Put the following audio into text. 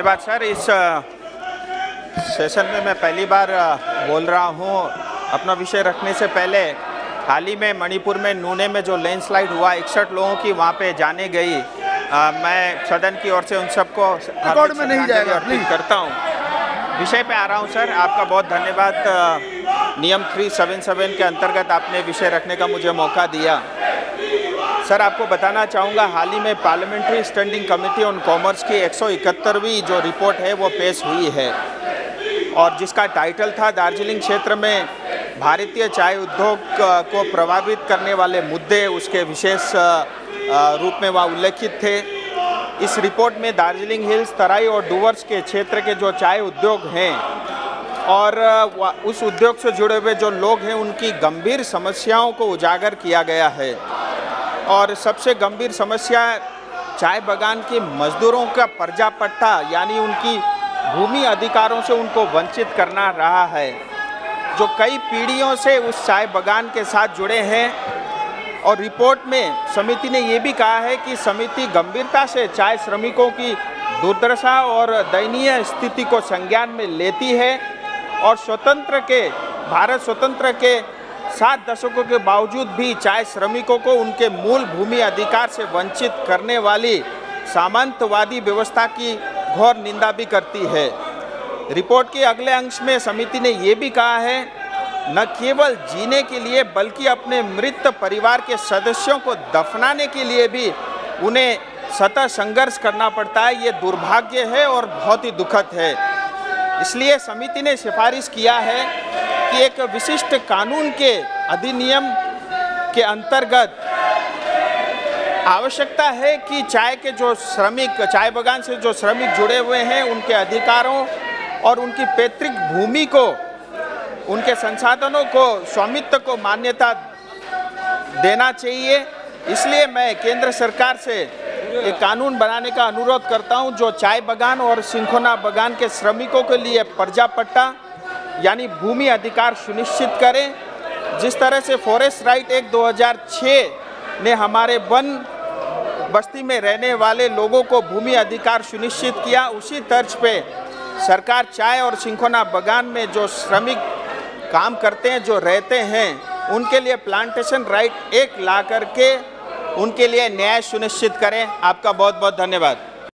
धन्यवाद सर। इस सेशन में मैं पहली बार बोल रहा हूँ। अपना विषय रखने से पहले हाल ही में मणिपुर में नूने में जो लैंडस्लाइड हुआ 61 लोगों की वहाँ पे जाने गई, मैं सदन की ओर से उन सबको रिकॉर्ड में नहीं जाएगा अर्पित करता हूँ। विषय पे आ रहा हूँ सर, आपका बहुत धन्यवाद। नियम 377 के अंतर्गत आपने विषय रखने का मुझे मौका दिया। सर, आपको बताना चाहूँगा, हाल ही में parliamentary standing committee on commerce की 171वीं जो रिपोर्ट है वो पेश हुई है, और जिसका टाइटल था दार्जिलिंग क्षेत्र में भारतीय चाय उद्योग को प्रभावित करने वाले मुद्दे। उसके विशेष रूप में वह उल्लेखित थे। इस रिपोर्ट में दार्जिलिंग हिल्स, तराई और डूवर्स के क्षेत्र के जो चाय उद्योग हैं और उस उद्योग से जुड़े हुए जो लोग हैं उनकी गंभीर समस्याओं को उजागर किया गया है। और सबसे गंभीर समस्या चाय बागान के मजदूरों का पर्जा पट्टा यानी उनकी भूमि अधिकारों से उनको वंचित करना रहा है, जो कई पीढ़ियों से उस चाय बागान के साथ जुड़े हैं। और रिपोर्ट में समिति ने ये भी कहा है कि समिति गंभीरता से चाय श्रमिकों की दुर्दशा और दयनीय स्थिति को संज्ञान में लेती है, और भारत स्वतंत्र के 7 दशकों के बावजूद भी चाय श्रमिकों को उनके मूल भूमि अधिकार से वंचित करने वाली सामंतवादी व्यवस्था की घोर निंदा भी करती है। रिपोर्ट के अगले अंश में समिति ने ये भी कहा है, न केवल जीने के लिए बल्कि अपने मृत परिवार के सदस्यों को दफनाने के लिए भी उन्हें सतत संघर्ष करना पड़ता है। ये दुर्भाग्य है और बहुत ही दुखद है। इसलिए समिति ने सिफारिश किया है कि एक विशिष्ट कानून के अधिनियम के अंतर्गत आवश्यकता है कि चाय के जो श्रमिक, चाय बागान से जो श्रमिक जुड़े हुए हैं, उनके अधिकारों और उनकी पैतृक भूमि को, उनके संसाधनों को, स्वामित्व को मान्यता देना चाहिए। इसलिए मैं केंद्र सरकार से एक कानून बनाने का अनुरोध करता हूं, जो चाय बागान और सिंखोना बागान के श्रमिकों के लिए पर्जा पट्टा यानी भूमि अधिकार सुनिश्चित करें। जिस तरह से फॉरेस्ट राइट एक्ट 2006 ने हमारे वन बस्ती में रहने वाले लोगों को भूमि अधिकार सुनिश्चित किया, उसी तर्ज पे सरकार चाय और सिंखोना बागान में जो श्रमिक काम करते हैं, जो रहते हैं, उनके लिए प्लांटेशन राइट एक ला करके उनके लिए न्याय सुनिश्चित करें। आपका बहुत बहुत धन्यवाद।